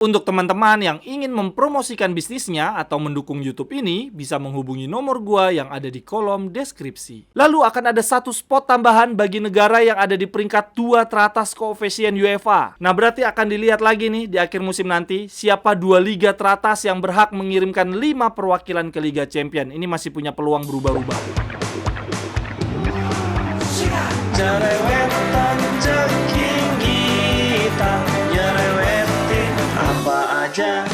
Untuk teman-teman yang ingin mempromosikan bisnisnya atau mendukung YouTube ini, bisa menghubungi nomor gua yang ada di kolom deskripsi. Lalu akan ada satu spot tambahan bagi negara yang ada di peringkat 2 teratas koefisien UEFA. Nah, berarti akan dilihat lagi nih di akhir musim nanti, siapa 2 liga teratas yang berhak mengirimkan 5 perwakilan ke Liga Champion. Ini masih punya peluang berubah-ubah. Jerewetan ceking kita, nyerewetin apa aja.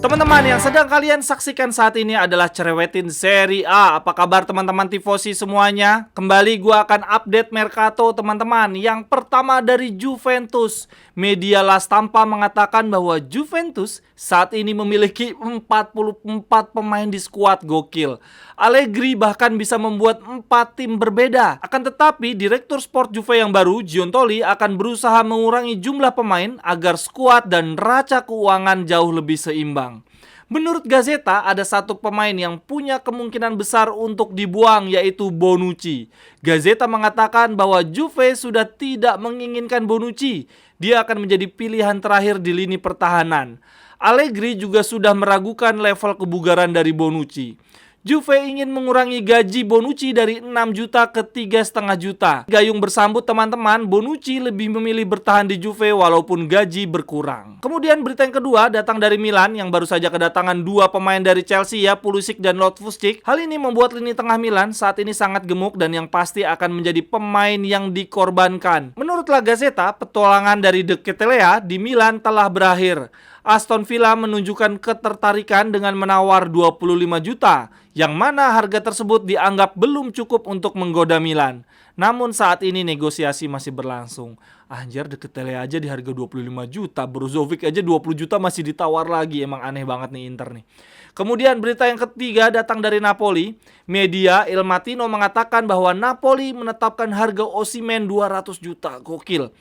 Teman-teman, yang sedang kalian saksikan saat ini adalah Cerewetin Serie A. Apa kabar teman-teman tifosi semuanya? Kembali gua akan update Mercato teman-teman. Yang pertama dari Juventus. Media La Stampa mengatakan bahwa Juventus saat ini memiliki 44 pemain di skuad gokil. Allegri bahkan bisa membuat 4 tim berbeda. Akan tetapi, Direktur Sport Juve yang baru, Giuntoli, akan berusaha mengurangi jumlah pemain agar skuad dan neraca keuangan jauh lebih seimbang. Menurut Gazeta, ada satu pemain yang punya kemungkinan besar untuk dibuang, yaitu Bonucci. Gazeta mengatakan bahwa Juve sudah tidak menginginkan Bonucci. Dia akan menjadi pilihan terakhir di lini pertahanan. Allegri juga sudah meragukan level kebugaran dari Bonucci. Juve ingin mengurangi gaji Bonucci dari 6 juta ke 3,5 juta. Gayung bersambut teman-teman, Bonucci lebih memilih bertahan di Juve walaupun gaji berkurang. Kemudian berita yang kedua datang dari Milan yang baru saja kedatangan 2 pemain dari Chelsea ya, Pulisic dan Loftus-Cheek. Hal ini membuat lini tengah Milan saat ini sangat gemuk dan yang pasti akan menjadi pemain yang dikorbankan. Menurut La Gazzetta, petualangan dari De Ketelaere di Milan telah berakhir. Aston Villa menunjukkan ketertarikan dengan menawar 25 juta, yang mana harga tersebut dianggap belum cukup untuk menggoda Milan. Namun saat ini negosiasi masih berlangsung. Anjir, De Ketelaere aja di harga 25 juta, Brozovic aja 20 juta masih ditawar lagi. Emang aneh banget nih Inter nih. Kemudian berita yang ketiga datang dari Napoli. Media Il Mattino mengatakan bahwa Napoli menetapkan harga Osimhen 200 juta. Gokil.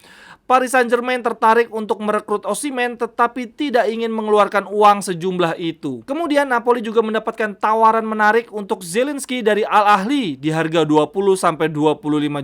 Paris Saint-Germain tertarik untuk merekrut Osimhen tetapi tidak ingin mengeluarkan uang sejumlah itu. Kemudian Napoli juga mendapatkan tawaran menarik untuk Zielinski dari Al Ahly di harga 20-25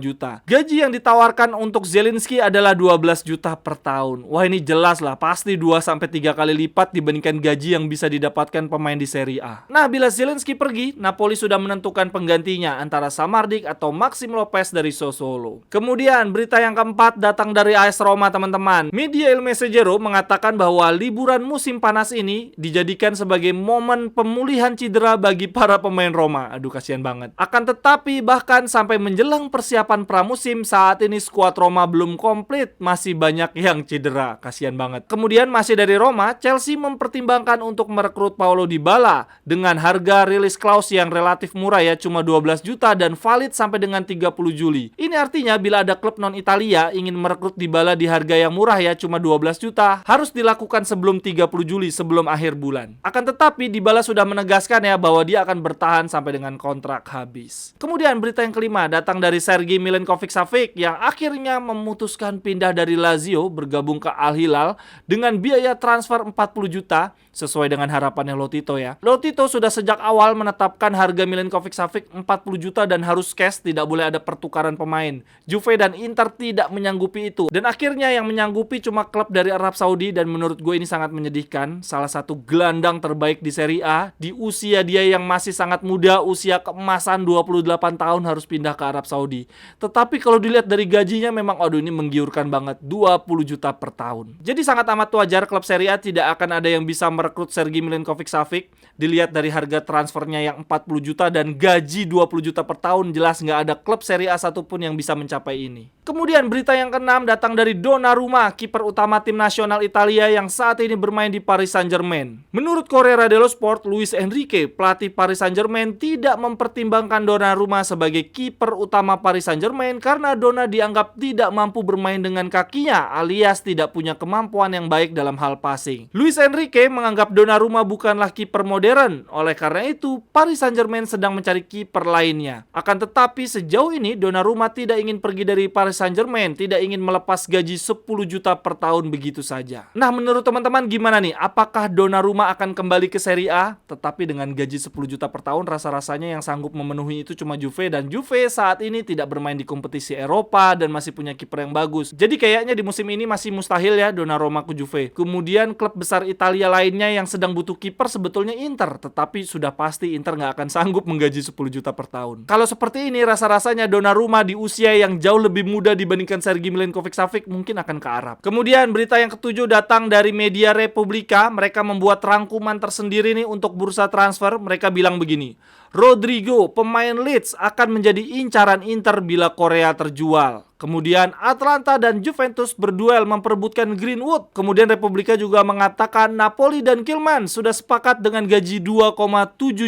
juta. Gaji yang ditawarkan untuk Zielinski adalah 12 juta per tahun. Wah, ini jelas lah, pasti 2-3 kali lipat dibandingkan gaji yang bisa didapatkan pemain di Serie A. Nah, bila Zielinski pergi, Napoli sudah menentukan penggantinya antara Samardzic atau Maxim Lopez dari Sassuolo. Kemudian berita yang keempat datang dari AS Roma teman-teman. Media Il Messaggero mengatakan bahwa liburan musim panas ini dijadikan sebagai momen pemulihan cedera bagi para pemain Roma. Aduh, kasihan banget. Akan tetapi bahkan sampai menjelang persiapan pramusim saat ini skuad Roma belum komplit, masih banyak yang cedera. Kasihan banget. Kemudian masih dari Roma, Chelsea mempertimbangkan untuk merekrut Paulo Dybala dengan harga rilis clause yang relatif murah ya, cuma 12 juta dan valid sampai dengan 30 Juli. Ini artinya bila ada klub non-Italia ingin merekrut Dybala di harga yang murah ya, cuma 12 juta, harus dilakukan sebelum 30 Juli, sebelum akhir bulan. Akan tetapi Dybala sudah menegaskan ya bahwa dia akan bertahan sampai dengan kontrak habis. Kemudian berita yang kelima datang dari Sergej Milinkovic-Savic yang akhirnya memutuskan pindah dari Lazio bergabung ke Al Hilal dengan biaya transfer 40 juta sesuai dengan harapannya Lotito ya. Lotito sudah sejak awal menetapkan harga Milinkovic-Savic 40 juta dan harus cash, tidak boleh ada pertukaran pemain. Juve dan Inter tidak menyanggupi itu. Dan akhirnya yang menyanggupi cuma klub dari Arab Saudi dan menurut gue ini sangat menyedihkan. Salah satu gelandang terbaik di Serie A di usia dia yang masih sangat muda, usia keemasan 28 tahun harus pindah ke Arab Saudi. Tetapi kalau dilihat dari gajinya memang aduh ini menggiurkan banget, 20 juta per tahun. Jadi sangat amat wajar klub Serie A tidak akan ada yang bisa merekrut Sergej Milinkovic-Savic. Dilihat dari harga transfernya yang 40 juta dan gaji 20 juta per tahun, jelas nggak ada klub Serie A satupun yang bisa mencapai ini. Kemudian berita yang keenam datang dari Donnarumma, kiper utama tim nasional Italia yang saat ini bermain di Paris Saint-Germain. Menurut Corriere dello Sport, Luis Enrique, pelatih Paris Saint-Germain, tidak mempertimbangkan Donnarumma sebagai kiper utama Paris Saint-Germain karena Donna dianggap tidak mampu bermain dengan kakinya alias tidak punya kemampuan yang baik dalam hal passing. Luis Enrique menganggap Donnarumma bukanlah kiper modern. Oleh karena itu, Paris Saint-Germain sedang mencari kiper lainnya. Akan tetapi sejauh ini Donnarumma tidak ingin pergi dari Paris Saint-Germain, tidak ingin melepas gaji 10 juta per tahun begitu saja. Nah, menurut teman-teman gimana nih? Apakah Donnarumma akan kembali ke Serie A? Tetapi dengan gaji 10 juta per tahun, rasa-rasanya yang sanggup memenuhi itu cuma Juve, dan Juve saat ini tidak bermain di kompetisi Eropa dan masih punya kiper yang bagus. Jadi kayaknya di musim ini masih mustahil ya Donnarumma ke Juve. Kemudian klub besar Italia lainnya yang sedang butuh kiper sebetulnya Inter, tetapi sudah pasti Inter nggak akan sanggup menggaji 10 juta per tahun. Kalau seperti ini rasa-rasanya Donnarumma di usia yang jauh lebih muda dibandingkan Sergej Milinkovic-Savic mungkin akan ke Arab. Kemudian berita yang ketujuh datang dari media Repubblica. Mereka membuat rangkuman tersendiri nih untuk bursa transfer. Mereka bilang begini, Rodrigo, pemain Leeds, akan menjadi incaran Inter bila Korea terjual. Kemudian Atalanta dan Juventus berduel memperebutkan Greenwood. Kemudian Republika juga mengatakan Napoli dan Kilman sudah sepakat dengan gaji 2,7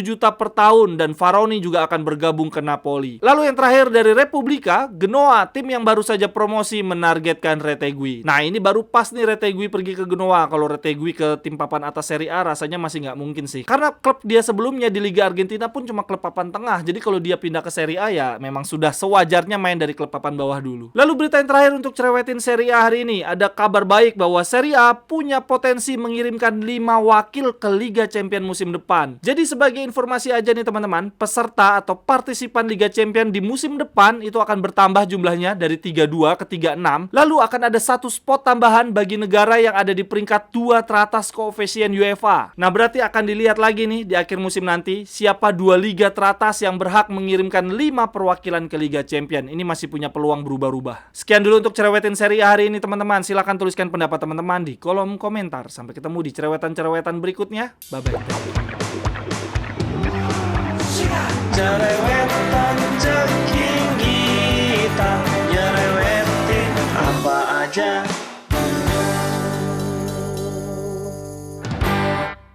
juta per tahun dan Varoni juga akan bergabung ke Napoli. Lalu yang terakhir dari Republika, Genoa, tim yang baru saja promosi, menargetkan Retegui. Nah ini baru pas nih Retegui pergi ke Genoa. Kalau Retegui ke tim papan atas Serie A rasanya masih nggak mungkin sih. Karena klub dia sebelumnya di Liga Argentina pun cuma klub papan tengah. Jadi kalau dia pindah ke Serie A ya memang sudah sewajarnya main dari klub papan bawah dulu. Lalu berita yang terakhir untuk cerewetin Serie A hari ini, ada kabar baik bahwa Serie A punya potensi mengirimkan 5 wakil ke Liga Champions musim depan. Jadi sebagai informasi aja nih teman-teman, peserta atau partisipan Liga Champions di musim depan itu akan bertambah jumlahnya dari 32 ke 36. Lalu akan ada 1 spot tambahan bagi negara yang ada di peringkat 2 teratas koefisien UEFA. Nah berarti akan dilihat lagi nih di akhir musim nanti siapa 2 liga teratas yang berhak mengirimkan 5 perwakilan ke Liga Champions. Ini masih punya peluang berubah-ubah. Sekian dulu untuk cerewetin Serie A hari ini teman-teman. Silahkan tuliskan pendapat teman-teman di kolom komentar. Sampai ketemu di cerewetan-cerewetan berikutnya. Bye-bye.